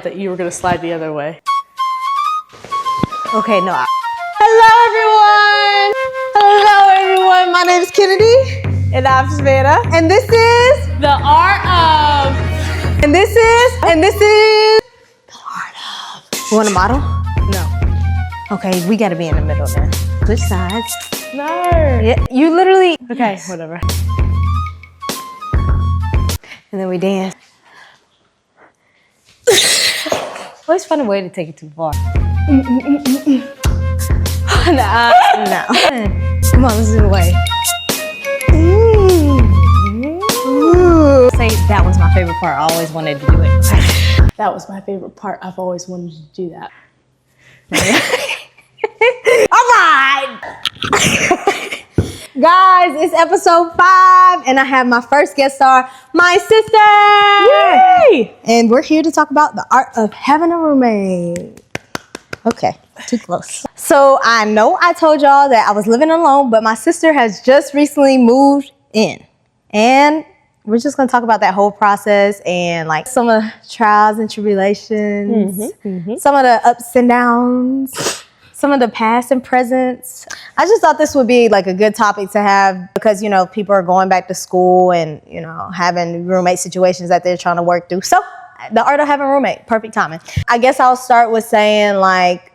that you were going to slide the other way. Okay, no. Hello, everyone. My name is Kennedy. And I'm Savannah. And this is The Art of. And this is The Art of. You want a model? No. Okay, we gotta be in the middle then. Switch sides. No. Yeah, you literally. Okay, whatever. And then we dance. Always find a way to take it too far. No. Come on, let's do the way. Say that was my favorite part. I always wanted to do it. That was my favorite part. I've always wanted to do that. All right. Guys, it's episode 5, and I have my first guest star, my sister. Yay! And we're here to talk about the art of having a roommate. Okay, too close. So I know I told y'all that I was living alone, but my sister has just recently moved in. And we're just gonna talk about that whole process and like some of the trials and tribulations, some of the ups and downs, some of the past and presents. I just thought this would be like a good topic to have because, you know, people are going back to school and, you know, having roommate situations that they're trying to work through. So the art of having a roommate, perfect timing. I guess I'll start with saying like,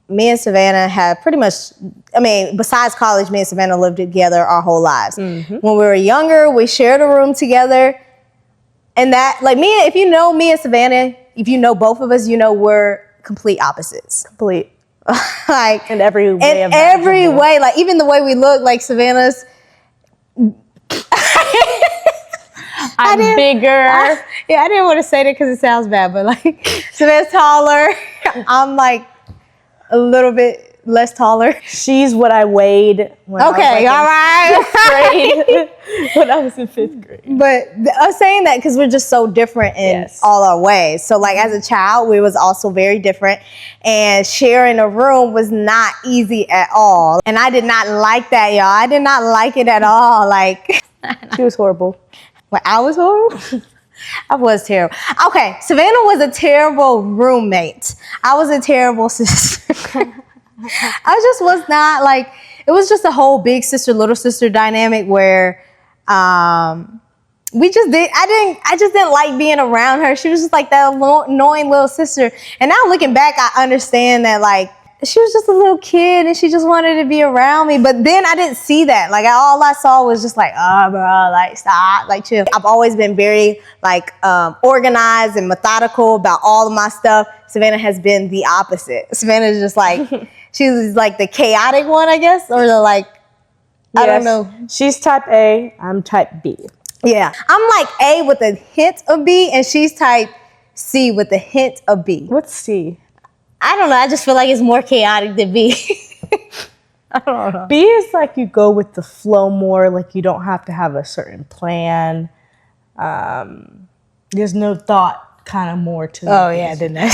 me and Savannah have pretty much, I mean, besides college, me and Savannah lived together our whole lives. When we were younger, we shared a room together. And that, like me, if you know me and Savannah, if you know both of us, you know we're complete opposites. Complete. Like In every way. in every way, like even the way we look, like Savannah's. I'm bigger. I didn't want to say that because it sounds bad, but like Savannah's taller. I'm like a little bit less taller. She's what I weighed when Okay, all right. when I was in 5th grade. But us saying that because we're just so different in all our ways. So like as a child, we was also very different, and sharing a room was not easy at all. And I did not like that, y'all. I did not like it at all. Like She was horrible. when I was horrible. I was terrible. Okay, Savannah was a terrible roommate. I was a terrible sister. I just was not like, it was just a whole big sister, little sister dynamic where I just didn't like being around her. She was just like that annoying little sister. And now looking back, I understand that like, she was just a little kid and she just wanted to be around me. But then I didn't see that. Like all I saw was just like, oh, bro, like stop, like chill. I've always been very like organized and methodical about all of my stuff. Savannah has been the opposite. Savannah's just like, she's like the chaotic one, I guess, or the like, I don't know. She's type A, I'm type B. Yeah, I'm like A with a hint of B and she's type C with a hint of B. What's C? I don't know. I just feel like it's more chaotic than B. I don't know. B is like you go with the flow more, like you don't have to have a certain plan. There's no thought kind of more to it. Oh, yeah, didn't I?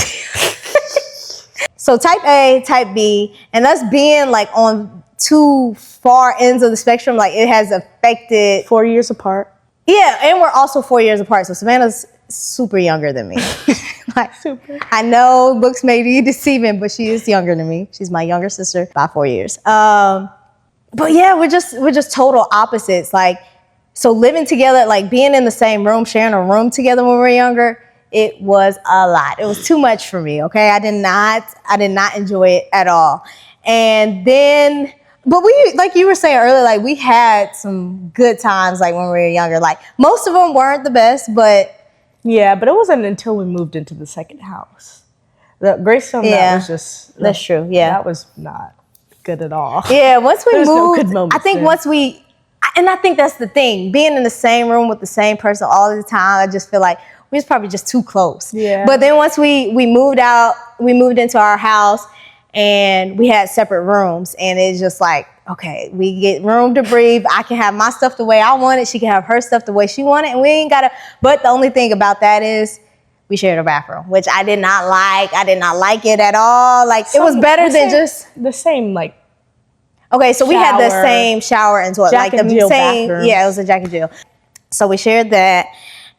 So type A, type B, and us being like on two far ends of the spectrum, like it has affected. 4 years apart. Yeah, and we're also 4 years apart. So Savannah's super younger than me. Like, Super. I know looks may be deceiving, but she is younger than me. She's my younger sister by 4 years. But yeah, we're just total opposites. Like, so living together, like being in the same room, sharing a room together when we were younger, it was a lot. It was too much for me. Okay, I did not enjoy it at all. And then, but we, like you were saying earlier, like we had some good times, like when we were younger. Like most of them weren't the best, but. Yeah, but it wasn't until we moved into the second house. The Greystone, that was just... That's true, yeah. That was not good at all. Yeah, once we moved, no good moments I think there. once we, and I think that's the thing, being in the same room with the same person all the time, I just feel like we was probably just too close. Yeah. But then once we moved out, we moved into our house and we had separate rooms, and it's just like, okay, we get room to breathe. I can have my stuff the way I want it. She can have her stuff the way she want it. And we ain't gotta, but the only thing about that is we shared a bathroom, which I did not like. I did not like it at all. Like it was better than just the same, like. Okay, so we had the same shower and toilet. Jack like and the Jill same, bathroom. yeah, it was a Jack and Jill. So we shared that.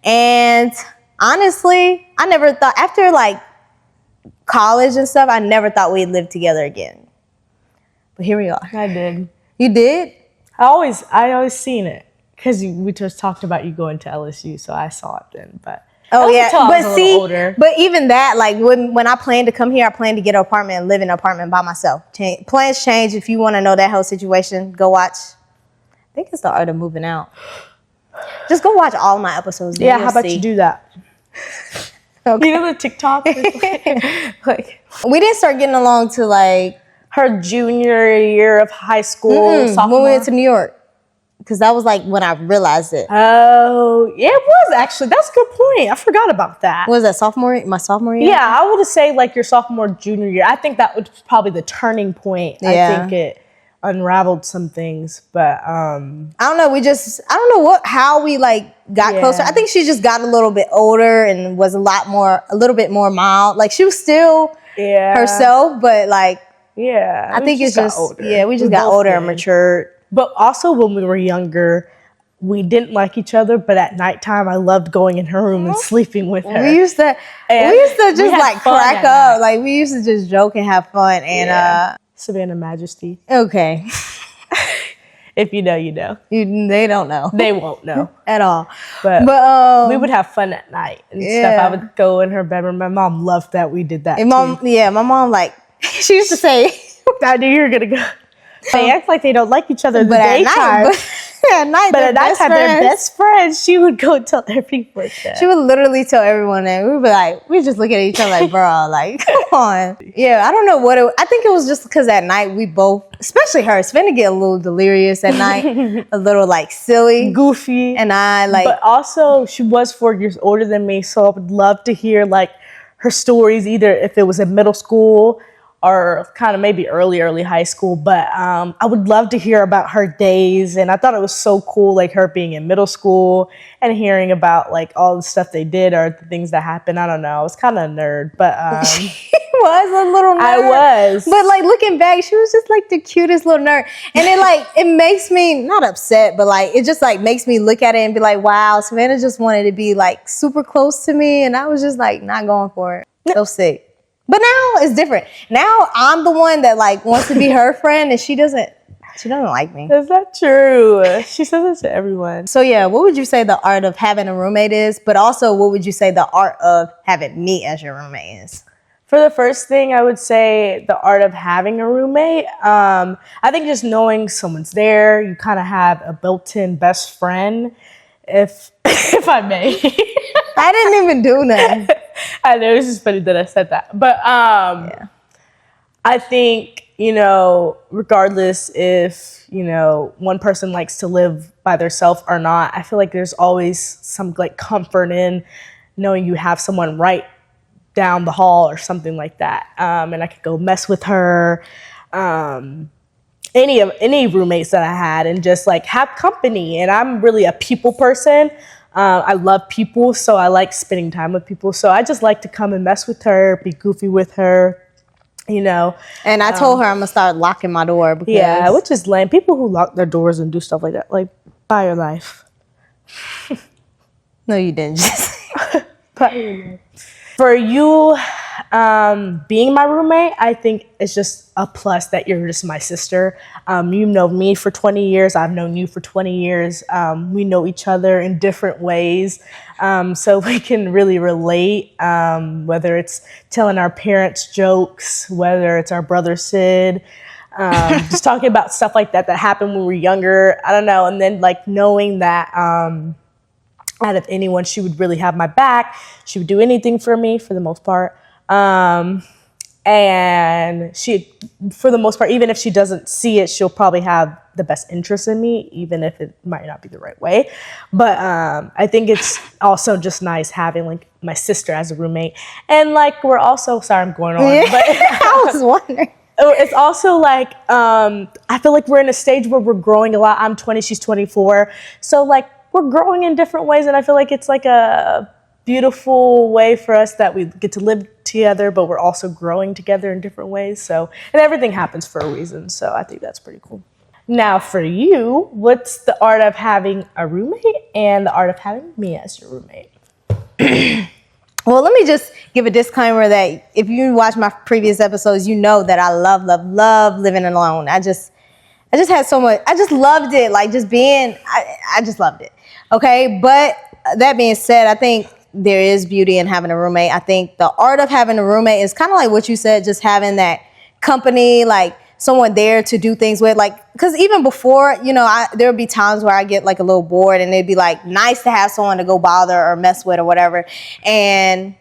And honestly, I never thought, after like college and stuff, I never thought we'd live together again. But here we are. I did. You did? I always seen it because we just talked about you going to LSU, so I saw it then. But Oh that was yeah, until I was but a little see, older. but even that, like when I planned to come here, I planned to get an apartment and live in an apartment by myself. Plans change. If you want to know that whole situation, go watch. I think it's The Art of Moving Out. Just go watch all my episodes. Yeah, how about you do that? Okay. You know the TikTok? Like We didn't start getting along till like her junior year of high school, sophomore. when we went to New York, because that was like when I realized it. Oh, yeah, it was actually. That's a good point. I forgot about that. What was that, my sophomore year? Yeah, I would say like your sophomore, junior year. I think that was probably the turning point. Yeah. I think it unraveled some things, but I don't know. I don't know how we like got closer. I think she just got a little bit older and was a little bit more mild. Like she was still herself, but like, yeah, I think it's just, older. we just got older and matured. But also when we were younger, we didn't like each other, but at nighttime, I loved going in her room and sleeping with her. We used to just like crack up. Like we used to just joke and have fun. And Savannah Majesty. Okay. If you know, you know. They don't know. They won't know. At all. But we would have fun at night and stuff. I would go in her bedroom. My mom loved that we did that too. My mom like, she used to say, I knew you were going to go. They act like they don't like each other in the daytime. At night, they're best friends. She would go tell everyone that. She would literally tell everyone that. We would be like, we just look at each other like, bro, like, come on. Yeah, I don't know I think it was just because at night we both, especially her, it's finna get a little delirious at night, a little like silly, goofy. And I like. But also, she was 4 years older than me, so I would love to hear like her stories, either if it was in middle school or kind of maybe early high school. But I would love to hear about her days. And I thought it was so cool, like her being in middle school and hearing about like all the stuff they did or the things that happened. I don't know. I was kind of a nerd, but she was a little nerd. I was. But like looking back, she was just like the cutest little nerd. And it like, it makes me not upset, but like, it just like makes me look at it and be like, wow, Savannah just wanted to be like super close to me. And I was just like not going for it. So sick. But now it's different. Now I'm the one that like wants to be her friend, and she doesn't like me. Is that true? She says it to everyone. So yeah, what would you say the art of having a roommate is? But also, what would you say the art of having me as your roommate is? For the first thing, I would say the art of having a roommate. I think just knowing someone's there, you kind of have a built-in best friend, if I may. I didn't even do nothing. I know, it's just funny that I said that. But I think, regardless if, one person likes to live by themselves or not, I feel like there's always some like comfort in knowing you have someone right down the hall or something like that. And I could go mess with her, any roommates that I had, and just like have company. And I'm really a people person. I love people, so I like spending time with people. So I just like to come and mess with her, be goofy with her, And I told her I'm gonna start locking my door. Because which is lame. People who lock their doors and do stuff like that, like, buy your life. No, you didn't. Buy your life. For you, being my roommate, I think it's just a plus that you're just my sister. You know me for 20 years. I've known you for 20 years. We know each other in different ways. So we can really relate, whether it's telling our parents jokes, whether it's our brother Sid, just talking about stuff like that happened when we were younger. I don't know. And then like knowing that out of anyone, she would really have my back. She would do anything for me for the most part. And she, for the most part, even if she doesn't see it, she'll probably have the best interest in me, even if it might not be the right way. But I think it's also just nice having like my sister as a roommate. And like, we're also, sorry, I'm going on, but I was wondering. It's also like, I feel like we're in a stage where we're growing a lot. I'm 20, she's 24. So like, we're growing in different ways, and I feel like it's like a beautiful way for us that we get to live together, but we're also growing together in different ways. So, and everything happens for a reason. So I think that's pretty cool. Now for you, what's the art of having a roommate and the art of having me as your roommate? Well, let me just give a disclaimer that if you watch my previous episodes, you know that I love living alone. I just had so much. I just loved it. Like just being, I just loved it. Okay. But that being said, I think there is beauty in having a roommate. I think the art of having a roommate is kind of like what you said, just having that company, like someone there to do things with. Like, because even before, you know, there would be times where I get like a little bored and it'd be like nice to have someone to go bother or mess with or whatever. And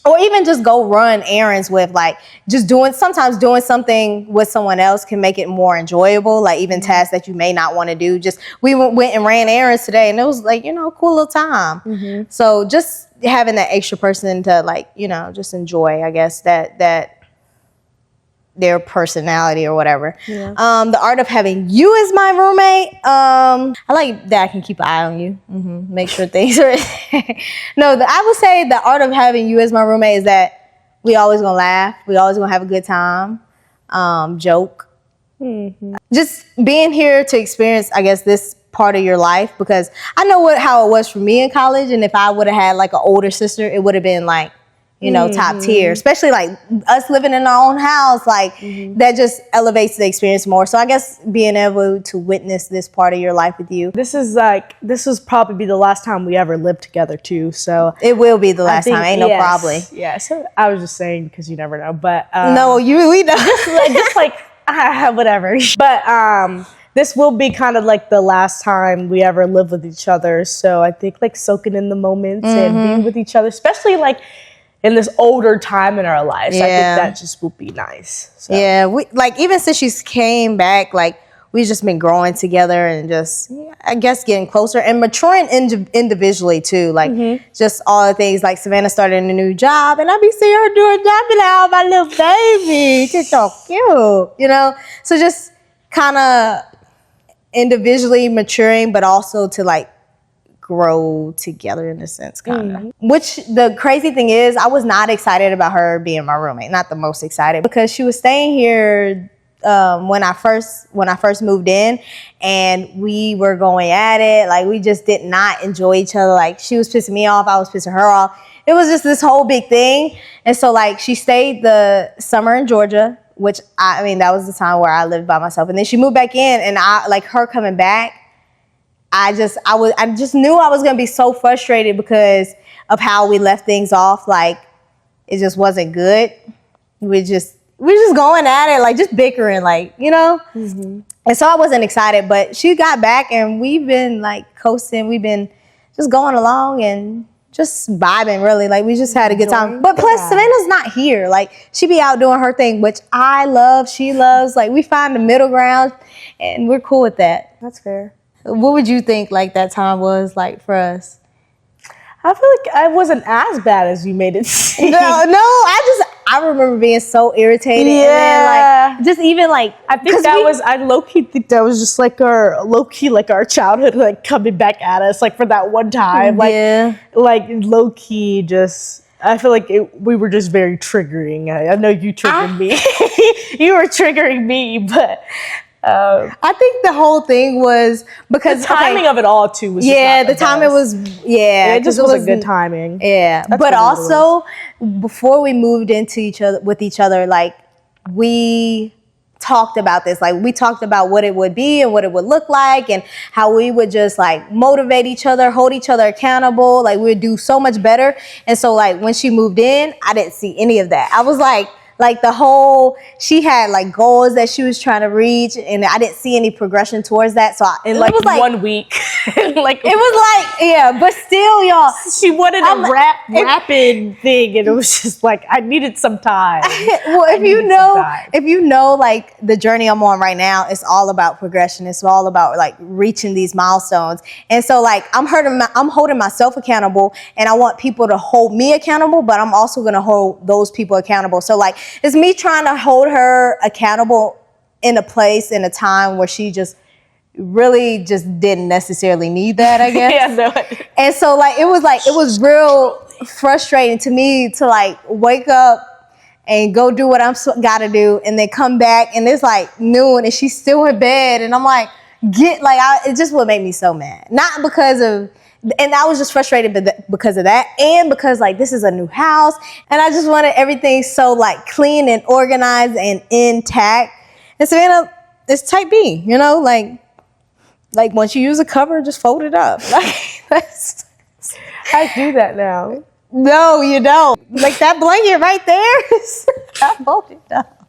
or even just go run errands with, like just sometimes doing something with someone else can make it more enjoyable. Like even tasks that you may not want to do. Just we went and ran errands today and it was like, you know, a cool little time. So just having that extra person to like, you know, just enjoy, I guess, that their personality or whatever. Yeah. The art of having you as my roommate. I like that I can keep an eye on you. Make sure things are. No, I would say the art of having you as my roommate is that we always gonna laugh. We always gonna have a good time. Joke. Just being here to experience, I guess, this part of your life, because I know how it was for me in college, and if I would have had like an older sister, it would have been like, you know, top tier, especially like us living in our own house, like that just elevates the experience more. So I guess being able to witness this part of your life with you. This was probably the last time we ever lived together too. So it will be the last time. Ain't no problem. Yeah. So I was just saying, because you never know, but no, we know. just like whatever. But this will be kind of like the last time we ever live with each other. So I think like soaking in the moments and being with each other, especially like in this older time in our lives. I think that just will be nice. So. Yeah, we like even since she came back, like we've just been growing together and just, I guess, getting closer and maturing individually too. Like just all the things, like Savannah started a new job and I be seeing her doing job and like, oh, my little baby, she's so cute, you know? So just kind of individually maturing, but also to like grow together in a sense, kind of. Which the crazy thing is, I was not excited about her being my roommate. Not the most excited, because she was staying here when I first moved in, and we were going at it. Like we just did not enjoy each other. Like she was pissing me off, I was pissing her off. It was just this whole big thing. And so like she stayed the summer in Georgia, which I mean that was the time where I lived by myself, and then she moved back in, and I like her coming back. I just knew I was gonna be so frustrated because of how we left things off. Like it just wasn't good. We're just going at it, like just bickering, like, you know. And so I wasn't excited, but she got back and we've been like coasting. We've been just going along and just vibing, really. Like we just had a good time. But plus Savannah's not here. Like she be out doing her thing, which I love. She loves. Like we find the middle ground, and we're cool with that. That's fair. What would you think like that time was like for us? I feel like I wasn't as bad as you made it seem. No, I remember being so irritated. Yeah. And then, like, just even like, I think I low-key think that was just like our childhood, like coming back at us, like for that one time. Like, like low-key just, I feel like we were just very triggering. I know you triggered me. You were triggering me, but I think the whole thing was because the timing of it all too was the timing was it just wasn't good timing. Yeah, but also before we moved into each other, like we talked about this. Like we talked about what it would be and what it would look like, and how we would just like motivate each other, hold each other accountable. Like we would do so much better. And so like when she moved in, I didn't see any of that. I was like she had like goals that she was trying to reach, and I didn't see any progression towards that. So it was like 1 week, like it was like, but still, y'all, she wanted a rapid thing, and it was just like I needed some time. Well, if you know, like the journey I'm on right now, it's all about progression. It's all about like reaching these milestones, and so like I'm holding myself accountable, and I want people to hold me accountable, but I'm also gonna hold those people accountable. So like, it's me trying to hold her accountable in a place, in a time where she just really just didn't necessarily need that, I guess. And so like it was real frustrating to me to like wake up and go do what I'm gotta do, and then come back and it's like noon and she's still in bed, and I'm like, it just would make me so mad. Not because of And I was just frustrated because of that, and because like this is a new house, and I just wanted everything so like clean and organized and intact. And Savannah is type B, you know, like once you use a cover, just fold it up. Like I do that now. no, you don't. Like that blanket right there is not folded up.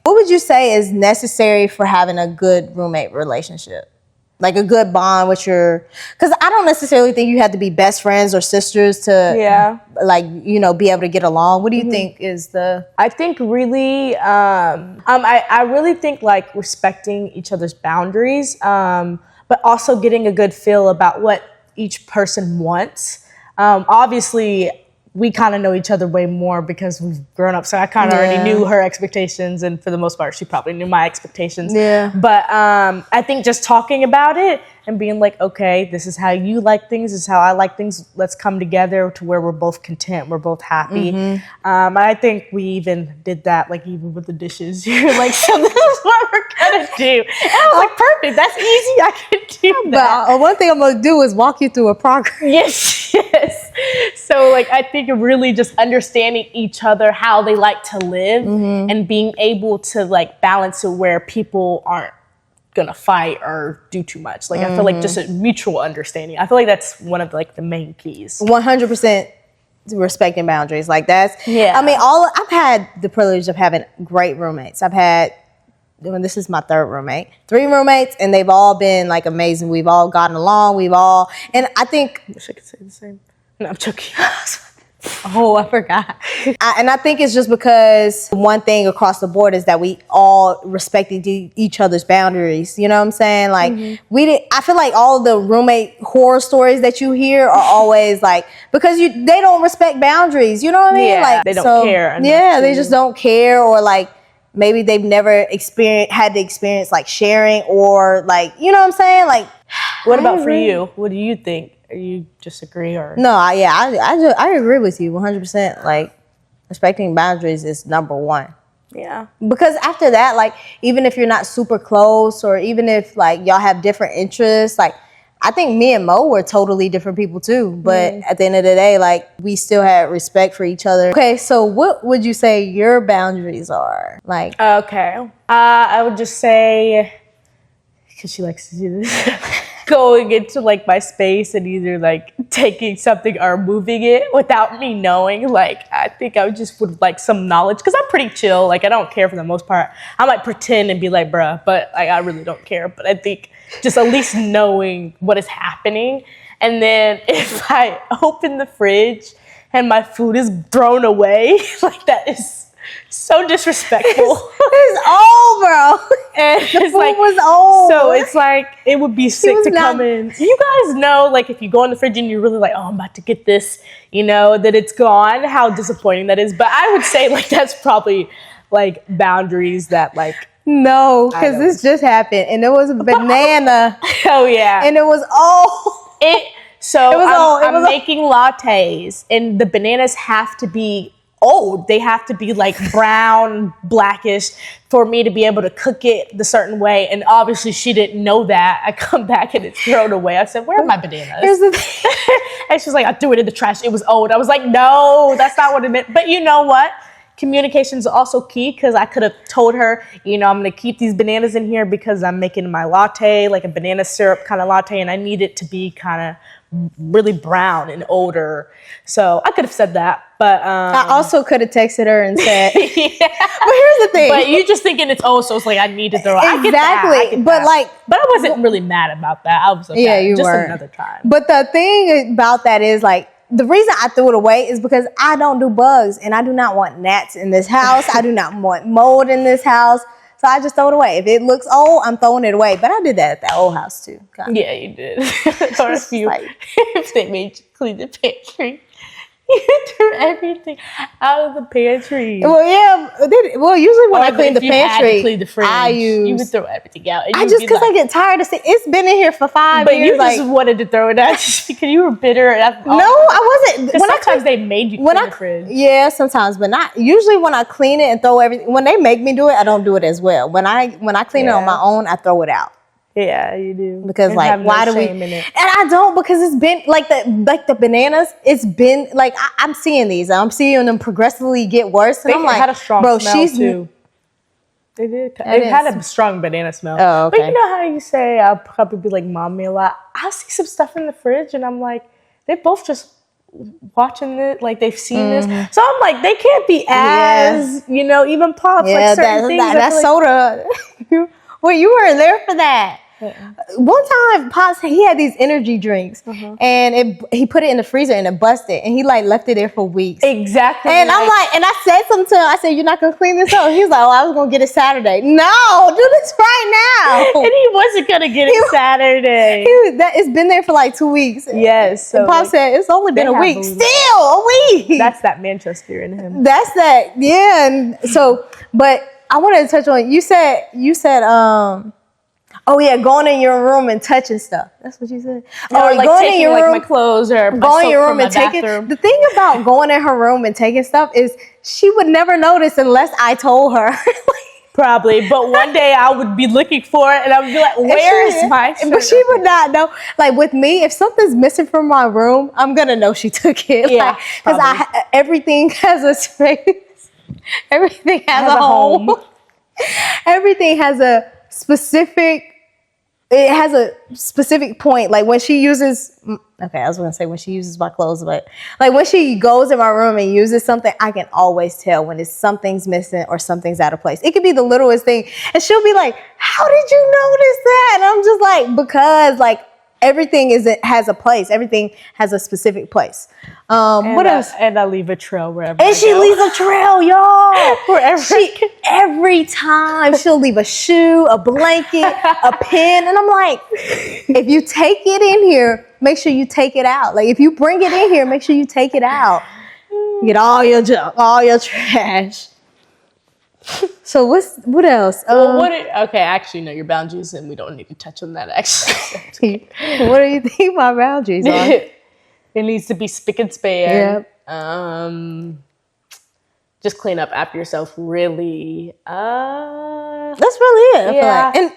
What would you say is necessary for having a good roommate relationship? Like a good bond with because I don't necessarily think you have to be best friends or sisters to like, you know, be able to get along. What do you think is I think really, I really think like respecting each other's boundaries, but also getting a good feel about what each person wants. Obviously, we kind of know each other way more because we've grown up. So I kind of already knew her expectations. And for the most part, she probably knew my expectations. Yeah. But I think just talking about it and being like, okay, this is how you like things. This is how I like things. Let's come together to where we're both content. We're both happy. I think we even did that, like even with the dishes. You're like, so this is what we're going to do. And I was like, perfect. That's easy. I can do that. But one thing I'm going to do is walk you through a progress. Yes. So like, I think really just understanding each other, how they like to live and being able to like balance it where people aren't gonna fight or do too much. Like I feel like just a mutual understanding. I feel like that's one of like the main keys. 100% respecting boundaries. Like that's, I mean, I've had the privilege of having great roommates. I've had, this is my third roommate, 3 roommates, and they've all been like amazing. We've all gotten along. And I think. I wish I could say the same. No, I'm joking. Oh, I forgot. And I think it's just because one thing across the board is that we all respected each other's boundaries. You know what I'm saying? Like I feel like all the roommate horror stories that you hear are always like, because they don't respect boundaries. You know what I mean? Yeah, like they don't care. Yeah, they just don't care, or like maybe they've never had the experience like sharing, or like, you know what I'm saying? Like, what about for you? What do you think? Are you just agree or? No, I agree with you 100%. Like, respecting boundaries is number one. Yeah. Because after that, like, even if you're not super close, or even if like y'all have different interests, like, I think me and Mo were totally different people too. But at the end of the day, like, we still had respect for each other. Okay, so what would you say your boundaries are? Like, okay, I would just say, because she likes to do this. Going into like my space and either like taking something or moving it without me knowing. Like, I think I just would like some knowledge, because I'm pretty chill. Like, I don't care for the most part. I might pretend and be like, bruh, but like, I really don't care. But I think just at least knowing what is happening. And then if I open the fridge and my food is thrown away, like, that is so disrespectful. It's old, bro. And The it's food like, was old. so it's like, it would be sick to come in. You guys know, like, if you go in the fridge and you're really like, oh, I'm about to get this, you know, that it's gone, how disappointing that is. But I would say, like, that's probably, like, boundaries that, like. No, because this just happened, and it was a banana. Oh, yeah. And it was old. I'm making lattes, and the bananas have to be old. They have to be like brown, blackish for me to be able to cook it the certain way. And obviously she didn't know that. I come back and it's thrown away. I said, where are my bananas? Here's the thing. And she's like, I threw it in the trash. It was old. I was like, no, that's not what it meant. But you know what? Communication is also key, because I could have told her, you know, I'm going to keep these bananas in here because I'm making my latte, like a banana syrup kind of latte, and I need it to be kind of really brown and older. So I could have said that, but I also could have texted her and said, yeah. But here's the thing. But you just thinking it's old, so it's like I need to throw it. Exactly. But I wasn't really mad about that. I was like, yeah, you just weren't. Another time. But the thing about that is, like, the reason I threw it away is because I don't do bugs, and I do not want gnats in this house. I do not want mold in this house. So I just throw it away. If it looks old, I'm throwing it away. But I did that at that old house too. Yeah, you did. Or if if they made you clean the pantry, you threw everything out of the pantry. Well, yeah. Usually when I clean the pantry, had to clean the fridge, you would throw everything out. And because I get tired of saying it's been in here for 5 years. But you just wanted to throw it out just because you were bitter. No, I wasn't. Sometimes they made you clean the fridge. Yeah, sometimes, but not usually. When I clean it and throw everything, when they make me do it, I don't do it as well. When I clean it on my own, I throw it out. Yeah, you do. Because And like, have no why do we? shame in it. And I don't, because it's been like the bananas. It's been like I'm seeing these. I'm seeing them progressively get worse, and They I'm like, had a strong bro, smell she's too. They did. That It had is- a strong banana smell. Oh, But okay. you know how you say I'll probably be like mommy a lot. I'll see some stuff in the fridge and I'm like, they're both just watching it, like they've seen this. So I'm like, they can't be as even pops like certain things. that's soda. Well, you weren't there for that. One time, Pops, he had these energy drinks, and he put it in the freezer and it busted, and he like left it there for weeks. Exactly. And I'm like, and I said something to him. I said, "You're not gonna clean this up." He was like, "Oh, I was gonna get it Saturday." No, do this right now. and he wasn't gonna get it Saturday. It's been there for like 2 weeks. Yes. So And Pop said it's only been a have week. balloons. Still a week. That's that Manchester in him. That's that. Yeah. And so, but I wanted to touch on. You said. Oh yeah, going in your room and touching stuff. That's what you said. Or like going taking in your like room, my clothes or my going in your soap room from and my taking. bathroom. The thing about going in her room and taking stuff is she would never notice unless I told her. Probably, but one day I would be looking for it and I would be like, "Where is my shirt?" But she would not know. Like with me, if something's missing from my room, I'm gonna know she took it. Yeah, because everything has a space. Everything has a home. Everything has a specific. It has a specific point. Like when she uses, okay, I was going to say when she uses my clothes, but like when she goes in my room and uses something, I can always tell when something's missing or something's out of place. It could be the littlest thing. And she'll be like, "How did you notice that?" And I'm just like, because like everything has a place. Everything has a specific place. What else? And I leave a trail wherever And I she go. leaves a trail, y'all. Wherever. Every time she'll leave a shoe, a blanket, a pen. And I'm like, if you take it in here, make sure you take it out. Like if you bring it in here, make sure you take it out. Get all your junk, all your trash. So what else? Well, okay, actually, no, your boundaries, and we don't need to touch on that, actually. What do you think my boundaries are? It needs to be spick and span. Just clean up after yourself, really. That's really it. I feel like. And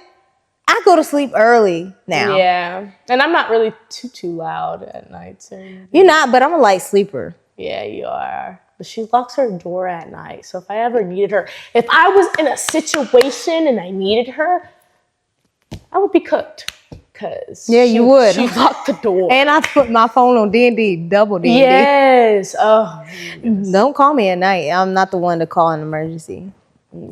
I go to sleep early now. Yeah. And I'm not really too loud at night. So. You're not, but I'm a light sleeper. Yeah, you are. But she locks her door at night. So if I ever needed her, if I was in a situation and I needed her, I would be cooked. You would. She locked the door. And I put my phone on D&D, double D&D. Yes. Oh. Don't call me at night. I'm not the one to call an emergency.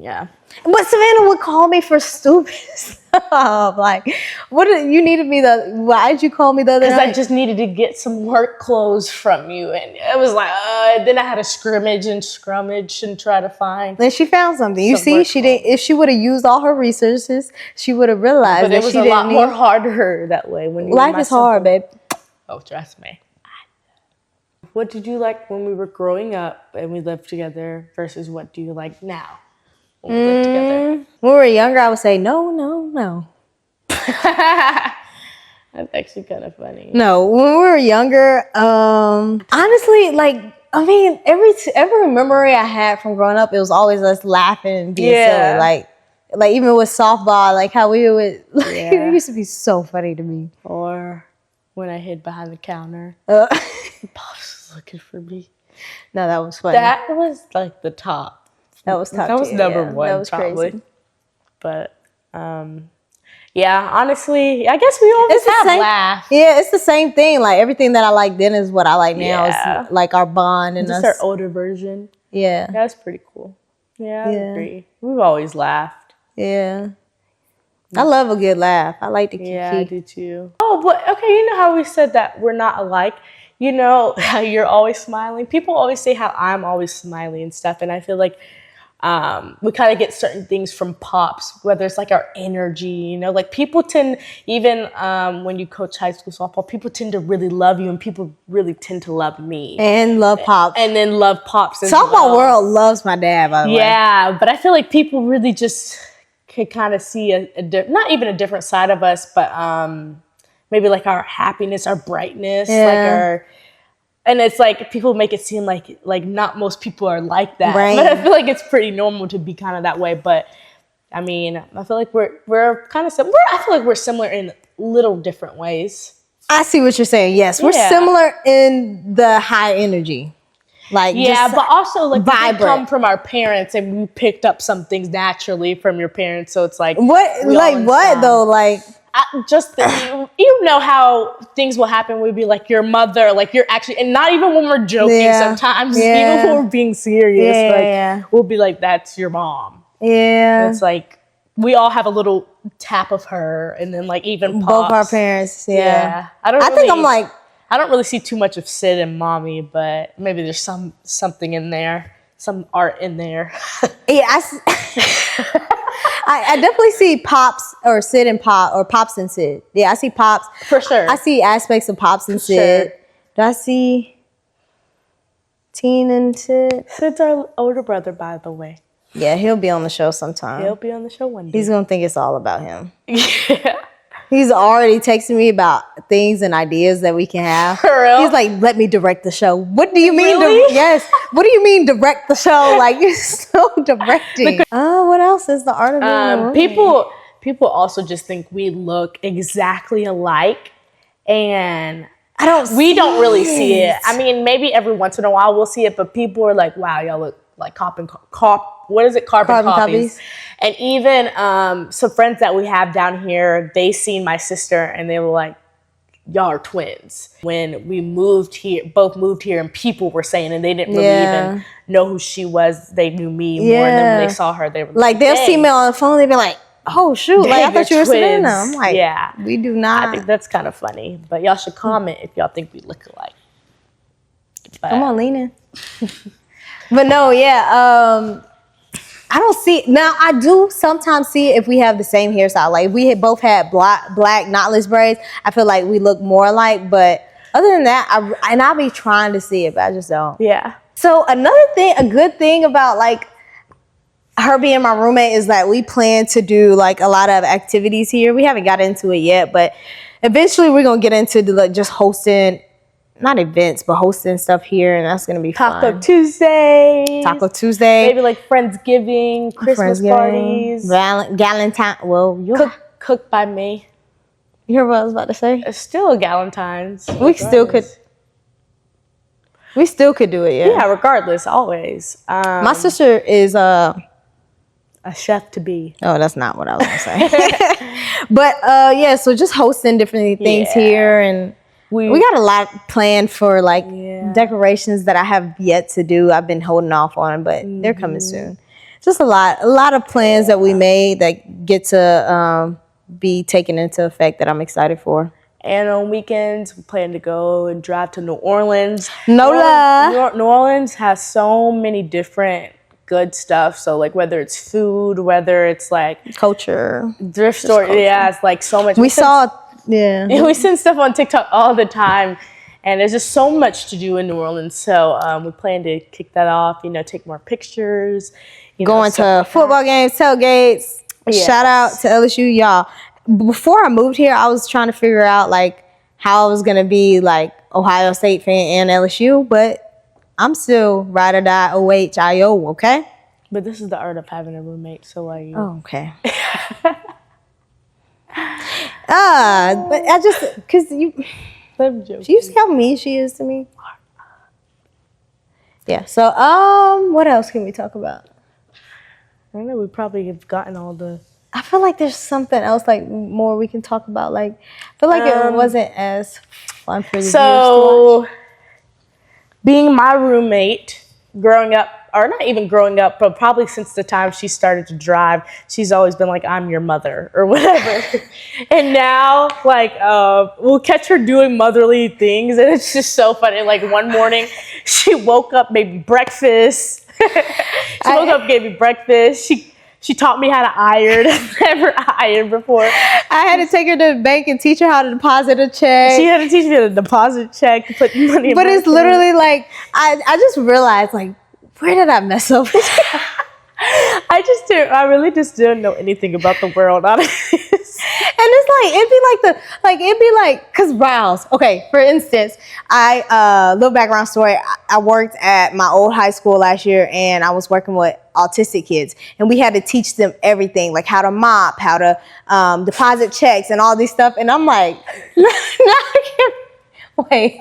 Yeah. But Savannah would call me for stupid stuff. Like, why did you call me the other night? Because I just needed to get some work clothes from you. And it was like, then I had to scrummage and try to find. Then she found something. You see, she didn't. If she would have used all her resources, she would have realized but that it was she a didn't lot more harder that way. When life is hard, babe. Oh, trust me. What did you like when we were growing up and we lived together versus what do you like now when we live together? When we were younger, I would say no. That's actually kind of funny. No, when we were younger, honestly, like, I mean, every memory I had from growing up, it was always us laughing and being silly. Like even with softball, like how we would, it used to be so funny to me. Or when I hid behind the counter, Pops was looking for me. No, that was funny. That was like the top. That was top. That was number one. That was probably. Crazy. But yeah, honestly, I guess we always have laughs. Yeah, it's the same thing. Like everything that I like then is what I like now. It's like our bond and just our older version. Yeah, that's pretty cool. Yeah, I agree. We've always laughed. Yeah, I love a good laugh. I like to kiki. Yeah, I do too. Oh, but okay, you know how we said that we're not alike. You know how you're always smiling. People always say how I'm always smiling and stuff, and I feel like we kind of get certain things from Pops, whether it's like our energy, you know, like people tend, even when you coach high school softball, people tend to really love you and people really tend to love me. And love Pops. And then love Pops as Softball world loves my dad, by the way. Yeah, but I feel like people really just could kind of see not even a different side of us, but maybe like our happiness, our brightness, and it's like people make it seem like not most people are like that. Right. But I feel like it's pretty normal to be kind of that way. But I mean, I feel like we're kind of similar. I feel like we're similar in little different ways. I see what you're saying. Yes, we're similar in the high energy. Like, yeah, but also like we vibrant. come from our parents and we picked up some things naturally from your parents. So it's like what, like what though? Like you know how things will happen. We'd be like your mother, like you're actually, and not even when we're joking. Sometimes even when we're being serious, we'll be like, "That's your mom." Yeah, and it's like we all have a little tap of her, and then like even both our parents. Yeah. I think I'm like. I don't really see too much of Sid and Mommy, but maybe there's something in there, some art in there. Yeah, I definitely see Pops or Sid and Pop or Pops and Sid. Yeah, I see Pops. For sure. I see aspects of Pops and Sid. Sure. Do I see Teen and Sid? Sid's our older brother, by the way. Yeah, he'll be on the show sometime. He'll be on the show one day. He's going to think it's all about him. Yeah. He's already texting me about things and ideas that we can have. For real? He's like, let me direct the show. What do you mean? Really? Yes. What do you mean direct the show? Like, you're so directing. What else is the art of being a roommate? People also just think we look exactly alike, and we don't really see it. I mean, maybe every once in a while we'll see it, but people are like, wow, y'all look like carbon copies. And even some friends that we have down here, they seen my sister and they were like, y'all are twins. When we both moved here, and people were saying, and they didn't really even know who she was. They knew me more than when they saw her. They were like, they'll see me on the phone, they'd be like, oh shoot, like I thought you were Savannah. I'm like, yeah, we do not. I think that's kind of funny, but y'all should comment if y'all think we look alike. But, come on, lean in. But no, I don't see it. Now, I do sometimes see it if we have the same hairstyle. Like, if we had both had black knotless braids, I feel like we look more alike. But other than that, I'll be trying to see it, but I just don't. Yeah. So another thing, a good thing about, like, her being my roommate is that we plan to do, like, a lot of activities here. We haven't got into it yet, but eventually we're going to get into like, just hosting, not events, but hosting stuff here, and that's gonna be Taco fun. Tuesday. Maybe like Friendsgiving, Christmas parties. Valentine. Well, Cooked by me. You heard what I was about to say? It's still a Galentine's. We still could do it, Yeah, regardless, always. My sister is a chef to be. Oh, that's not what I was gonna say. But so just hosting different things here, and we got a lot planned for like decorations that I have yet to do. I've been holding off on, but they're coming soon. Just a lot of plans that we made that get to be taken into effect that I'm excited for. And on weekends, we plan to go and drive to New Orleans. New Orleans has so many different good stuff. So like whether it's food, whether it's like culture, thrift store, it's like so much. We send stuff on TikTok all the time, and there's just so much to do in New Orleans. So we plan to kick that off. Take more pictures. Going to football games, tailgates. Yes. Shout out to LSU, y'all. Before I moved here, I was trying to figure out like how I was gonna be like Ohio State fan and LSU, but I'm still ride or die OHIO, okay? But this is the art of having a roommate, so are you. Oh, okay. But I just, because she's how mean she is to me. Yeah, so, what else can we talk about? I don't know, we probably have gotten all the... I feel like there's something else, like, more we can talk about. Like, I feel like it wasn't as fun for the viewers to watch. Being my roommate, growing up, or not even growing up, but probably since the time she started to drive, she's always been like, I'm your mother, or whatever. And now, like, we'll catch her doing motherly things, and it's just so funny. Like, one morning, she woke up, made me breakfast. Gave me breakfast. She taught me how to iron. I've never ironed before. I had to take her to the bank and teach her how to deposit a check. She had to teach me how to deposit check, to put money in my account. Literally like, I just realized, like, where did I mess up? I really just didn't know anything about the world, honestly. And it's it'd be like, cause Rouse. Okay, for instance, little background story. I worked at my old high school last year, and I was working with autistic kids, and we had to teach them everything, like how to mop, how to deposit checks, and all these stuff. And I'm like, wait,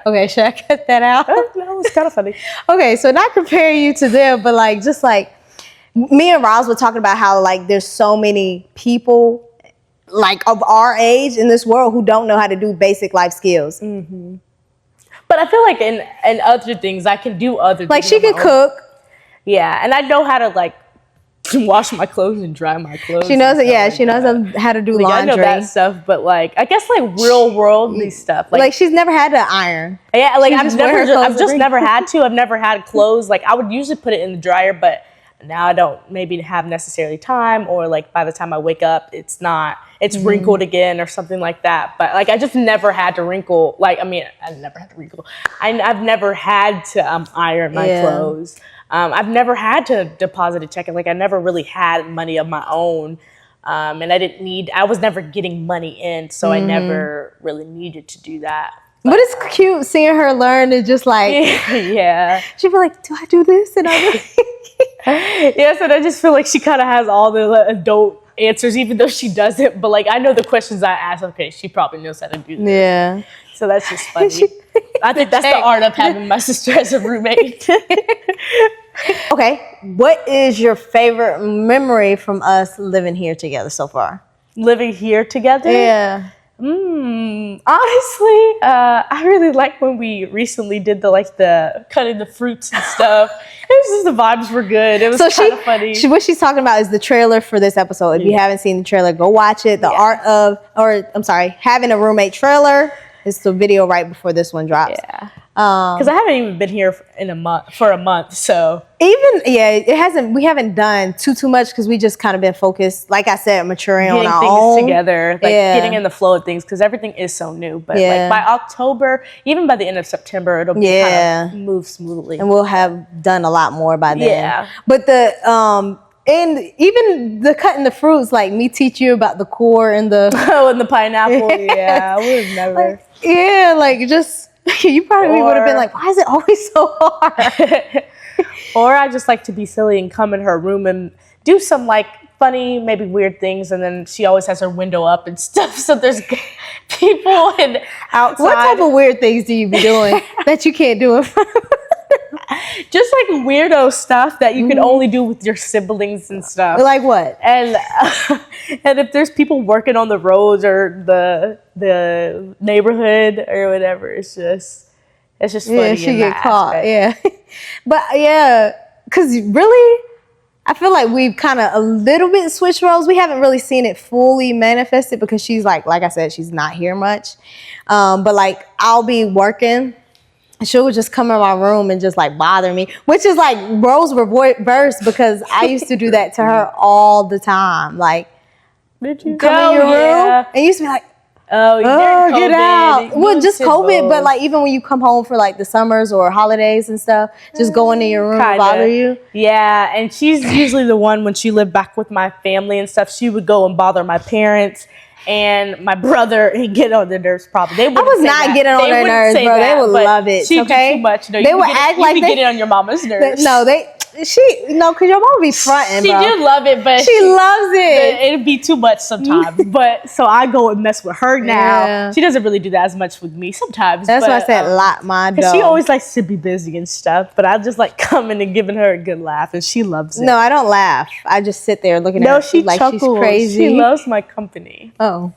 okay, should I cut that out? That was kind of funny. Okay, so not compare you to them, but like just like me and Roz were talking about how like there's so many people like of our age in this world who don't know how to do basic life skills. Mm-hmm. But I feel like in other things I can do other things. Like she can cook. Yeah, and I know how to like wash my clothes and dry my clothes. She knows it. Yeah, like she knows how to do laundry. I know that stuff, but like I guess like real worldly stuff. Like she's never had to iron. Yeah, like I've just never had to. I've never had clothes. Like I would usually put it in the dryer, but now I don't maybe have necessarily time, or like by the time I wake up, it's wrinkled again or something like that. But like I just never had to wrinkle. Like I mean, I never had to wrinkle. I've never had to iron my clothes. I've never had to deposit a check. Like I never really had money of my own. And I was never getting money in, so I never really needed to do that. But it's cute seeing her learn and just like, yeah. She'd be like, do I do this? And I do yes, and I just feel like she kind of has all the adult answers, even though she doesn't. But like, I know the questions I ask, okay, she probably knows how to do this. Yeah. So that's just funny. I think that's the art of having my sister as a roommate. Okay, what is your favorite memory from us living here together so far? Living here together? Yeah. Honestly, I really like when we recently did the cutting the fruits and stuff. It was just the vibes were good. It was kind of funny. What she's talking about is the trailer for this episode. If you haven't seen the trailer, go watch it. Having a roommate trailer. It's the video right before this one drops. Yeah. Because I haven't even been here for a month, so we haven't done too much because we just kind of been focused, like I said, maturing on our own. Getting things together, getting in the flow of things, because everything is so new. But like by October, even by the end of September, it'll kind of move smoothly, and we'll have done a lot more by then. Yeah, but and even the cutting the fruits, like me teach you about the core and the and the pineapple. Yeah, I would have never. Just. You probably would have been like, why is it always so hard? Or I just like to be silly and come in her room and do some like funny, maybe weird things. And then she always has her window up and stuff. So there's people and outside. What type of weird things do you be doing that you can't do in front of? Just like weirdo stuff that you can only do with your siblings and stuff. Like what? And if there's people working on the roads or the neighborhood or whatever, it's just funny. Yeah, she get caught. Aspect. Yeah, but because really, I feel like we've kind of a little bit switched roles. We haven't really seen it fully manifested because she's like I said, she's not here much. But like I'll be working. She would just come in my room and just like bother me, which is like roles reverse because I used to do that to her all the time. Like, did you come in your room and used to be like, oh, get out. Well, just COVID, but like even when you come home for like the summers or holidays and stuff, just going in your room and bother you. Yeah, and she's usually the one when she lived back with my family and stuff. She would go and bother my parents. And my brother, and get on their nerves probably. I was not getting on their nerves, bro. They would love it. She did too much. No, they would act like they getting on your mama's nerves. Because your mom be fronting, bro. She do love it, but she loves it. It'd be too much sometimes. But so I go and mess with her now. Yeah. She doesn't really do that as much with me sometimes. That's why I said lock my door. She always likes to be busy and stuff, but I just like coming and giving her a good laugh, and she loves it. No, I don't laugh. I just sit there looking at her like chuckles. She's crazy. She loves my company. Oh.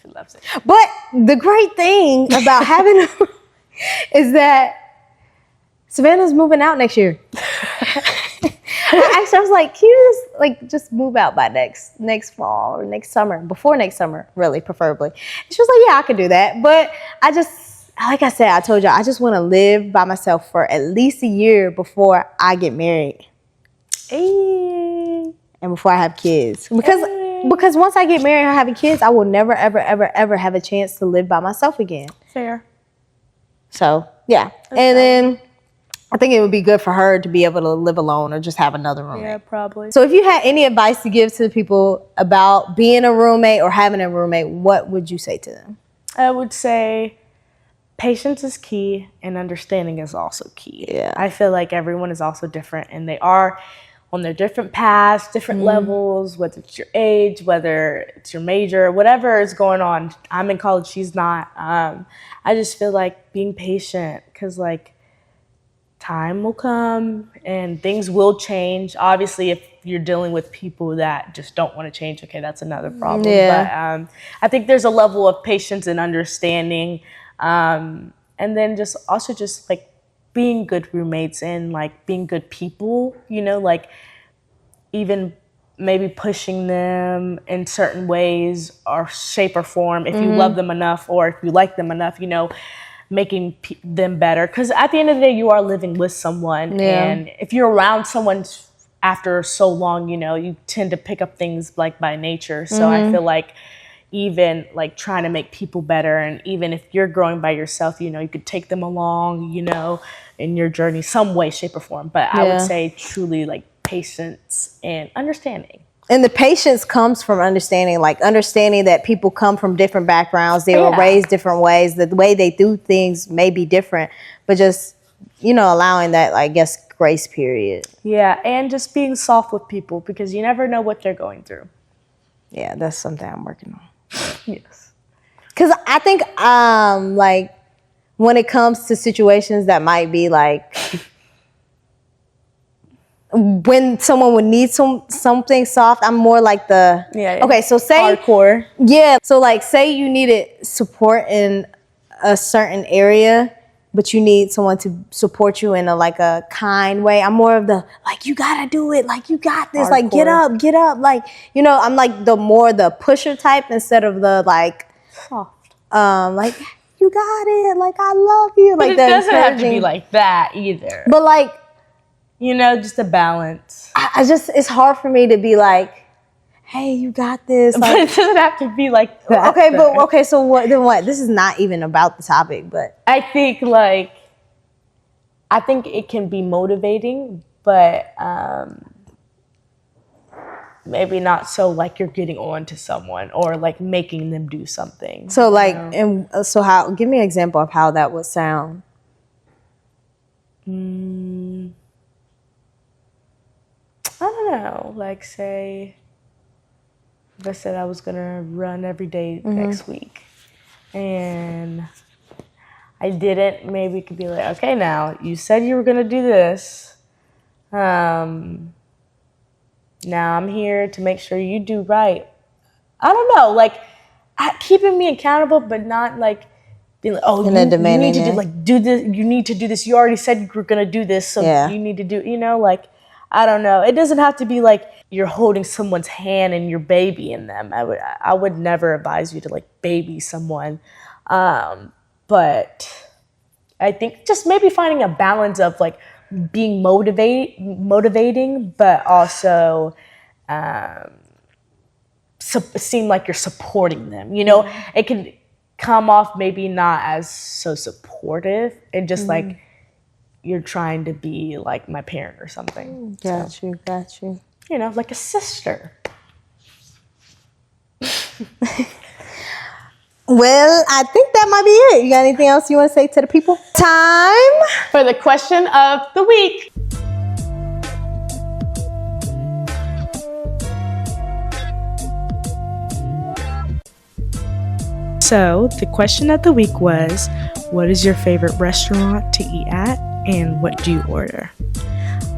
She loves it. But the great thing about having is that Savannah's moving out next year. Actually, I was like, can you just move out by next fall or next summer, before next summer, really, preferably. And she was like, yeah, I could do that. But I just, like I said, I told you, I just want to live by myself for at least a year before I get married. Hey. And before I have kids. Because once I get married and having kids, I will never, ever, ever, ever have a chance to live by myself again. Fair. So, yeah. And then I think it would be good for her to be able to live alone or just have another roommate. Yeah, probably. So if you had any advice to give to people about being a roommate or having a roommate, what would you say to them? I would say patience is key and understanding is also key. Yeah. I feel like everyone is also different and they are on their different paths, different levels, whether it's your age, whether it's your major, whatever is going on. I'm in college, she's not. I just feel like being patient because like time will come and things will change. Obviously, if you're dealing with people that just don't want to change, okay, that's another problem. Yeah. But I think there's a level of patience and understanding. And then just also just like being good roommates and like being good people, you know, like even maybe pushing them in certain ways or shape or form if you love them enough or if you like them enough, you know, making them better. Because at the end of the day, you are living with someone. Yeah. And if you're around someone after so long, you know, you tend to pick up things like by nature. So I feel like even like trying to make people better, and even if you're growing by yourself, you know, you could take them along, you know, in your journey some way, shape or form. But I would say truly like patience and understanding. And the patience comes from understanding that people come from different backgrounds. They were raised different ways. The way they do things may be different, but just, you know, allowing that, I guess, grace period. Yeah, and just being soft with people because you never know what they're going through. Yeah, that's something I'm working on. Yes. Because I think, like, when it comes to situations that might be like, when someone would need something soft, I'm more like the okay. So say hardcore. Yeah. So like, say you needed support in a certain area, but you need someone to support you in a kind way. I'm more of the like, you gotta do it. Like, you got this. Like, get up. Like, you know, I'm like the pusher type instead of the like Soft. Like, you got it. Like, I love you. But like, it doesn't have to be like that either. But like, you know, just a balance. I just, it's hard for me to be like, hey, you got this. Like, but it doesn't have to be like that. Okay, so what? Then what? This is not even about the topic, but I think it can be motivating, but maybe not so like you're getting on to someone or like making them do something. So like, and so how? Give me an example of how that would sound. I don't know. Like, say, if I said I was gonna run every day next week, and I didn't, maybe it could be like, okay, now you said you were gonna do this. Now I'm here to make sure you do right. I don't know, like keeping me accountable, but not like being like, oh, you need to do this. You need to do this. You already said you were gonna do this, so you need to do. You know, like. I don't know. It doesn't have to be like you're holding someone's hand and you're babying them. I would never advise you to like baby someone. But I think just maybe finding a balance of like being motivating, but also seem like you're supporting them. You know, it can come off maybe not as so supportive and just like, you're trying to be like my parent or something. Got you. You know, like a sister. Well, I think that might be it. You got anything else you want to say to the people? Time for the question of the week. So the question of the week was, what is your favorite restaurant to eat at? And what do you order?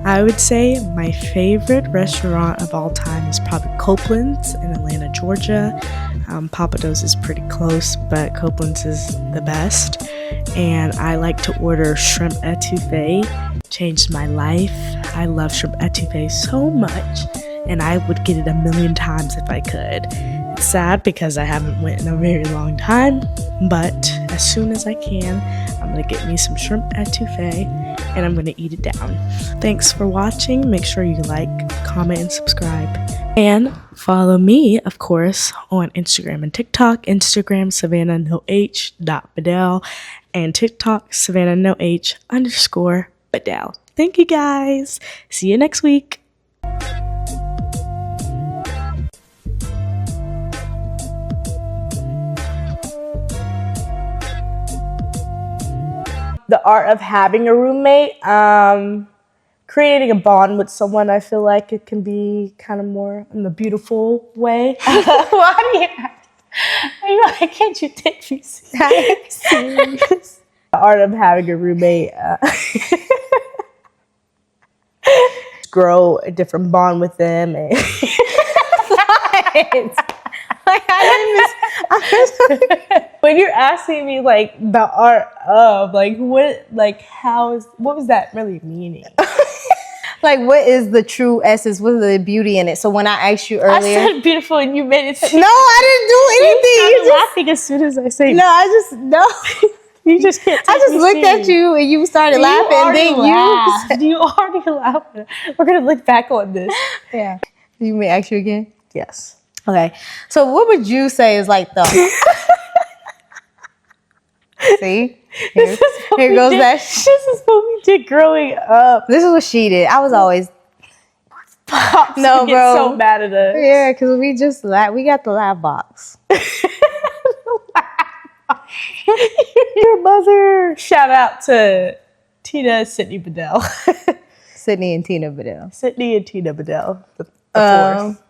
I would say my favorite restaurant of all time is probably Copeland's in Atlanta, Georgia. Pappadeaux's is pretty close, but Copeland's is the best. And I like to order shrimp etouffee. Changed my life. I love shrimp etouffee so much, and I would get it 1,000,000 times if I could. It's sad because I haven't went in a very long time, but as soon as I can, I'm gonna get me some shrimp etouffee and I'm gonna eat it down. Thanks for watching. Make sure you like, comment, and subscribe. And follow me, of course, on Instagram and TikTok. Instagram, SavannahNoH.Bedell, and TikTok, SavannahNoH_Bedell. but down. Thank you guys. See you next week. The art of having a roommate, creating a bond with someone. I feel like it can be kind of more in the beautiful way. Why do you are you like, can't you take me serious? The art of having a roommate, grow a different bond with them. And when you're asking me like the art of like what was that really meaning? Like, what is the true essence? What is the beauty in it? So when I asked you earlier, I said beautiful, and you made it. No, I didn't do anything. You started laughing as soon as I say. No, You just can't. I just looked at you and you started laughing. And then you already laughed. We're gonna look back on this. Yeah. You may ask you again. Yes. Okay. So what would you say is like the? See. Here goes that. This is what we did growing up. This is what she did. I was always. Pops No, get bro. So mad at us. Yeah, because we just we got the laugh box. Your mother. Shout out to Tina and Sydney Bedell. Sydney and Tina Bedell. Sydney and Tina Bedell. The fourth.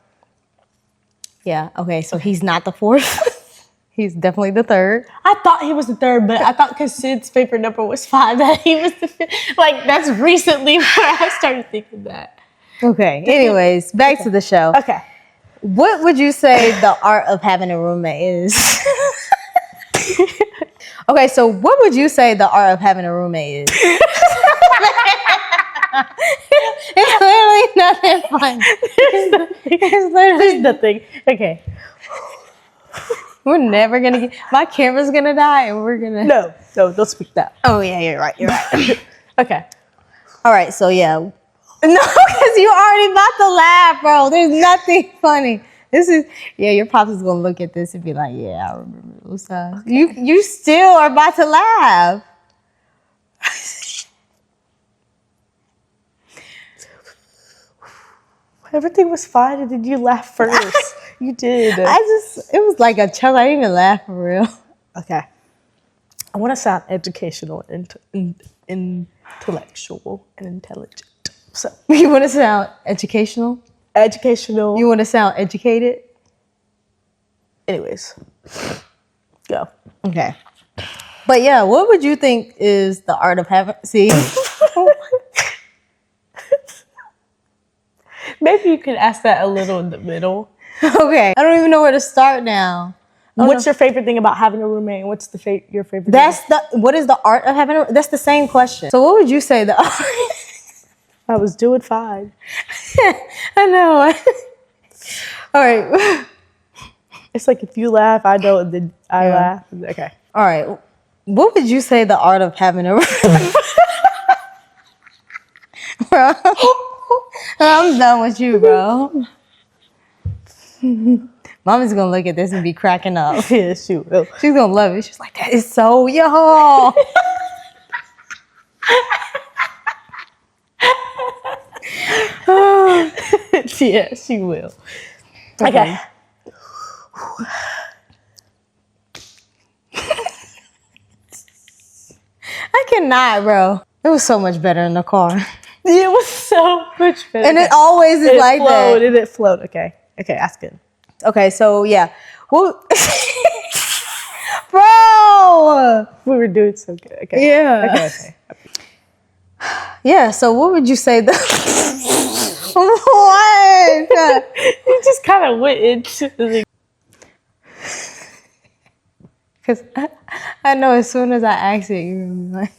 Yeah. Okay. So he's not the fourth. He's definitely the third. I thought he was the third, but I thought because Sid's favorite number was 5 that he was the fifth. Like, that's recently where I started thinking that. Okay. Anyways, back to the show. Okay. What would you say the art of having a roommate is? Okay, so what would you say the art of having a roommate is? It's literally nothing fun. It's literally nothing. Okay. We're never gonna get. My camera's gonna die, and we're gonna. No, don't speak that. Oh yeah, you're right. You're right. Okay. All right. So yeah. No, because you already about to laugh, bro. There's nothing funny. This is your pops is gonna look at this and be like, yeah, I remember those times. Okay. You still are about to laugh. Everything was fine, and then you laughed first. You did. It was like a chuckle. I didn't even laugh for real. Okay. I want to sound educational and intellectual and intelligent. So you want to sound educational? Educational. You want to sound educated? Anyways, go. Okay. But yeah, what would you think is the art of having? See. Maybe you could ask that a little in the middle. Okay. I don't even know where to start now. What's your favorite thing about having a roommate? And what's your favorite What is the art of having a That's the same question. So what would you say the art? I was doing fine. I know. All right. It's like if you laugh, I know, and then I laugh. Okay. All right. What would you say the art of having a roommate? Bro. I'm done with you, bro. Mommy's gonna look at this and be cracking up. Yeah, she will. She's gonna love it. She's like, that is so y'all. Yeah, she will. Okay. I cannot, bro. It was so much better in the car. It was so much better. And it always is like that. And it flowed. Okay, ask it. Okay, so yeah. Well, bro! We were doing so good. Okay. Yeah. Okay. Yeah, so what would you say what? You just kind of went into the... Because I know as soon as I ask it, you're going to be like...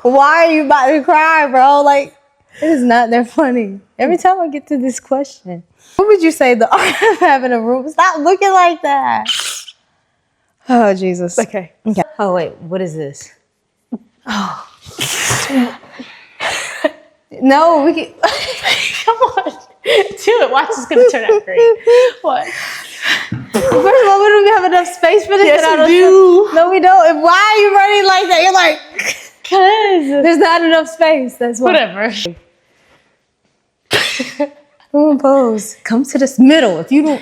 Why are you about to cry, bro? Like, it is not that funny. Every time I get to this question, what would you say the art of having a room? Stop looking like that. Oh, Jesus. Okay. Oh, wait. What is this? Oh. No, we can... Come on. it. Watch, it's gonna turn out great. What? First of all, we don't even have enough space for this. Yes, and I we don't- do. No, we don't. And why are you running like that? You're like, Cause there's not enough space. That's why. whatever. Pose. Come to this middle. If you don't.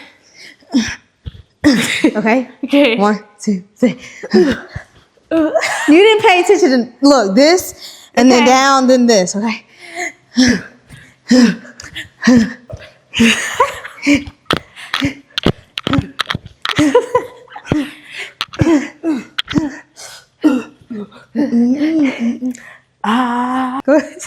Okay. Okay. 1, 2, 3. You didn't pay attention to look this, and then Okay. down, then this. Okay. Good.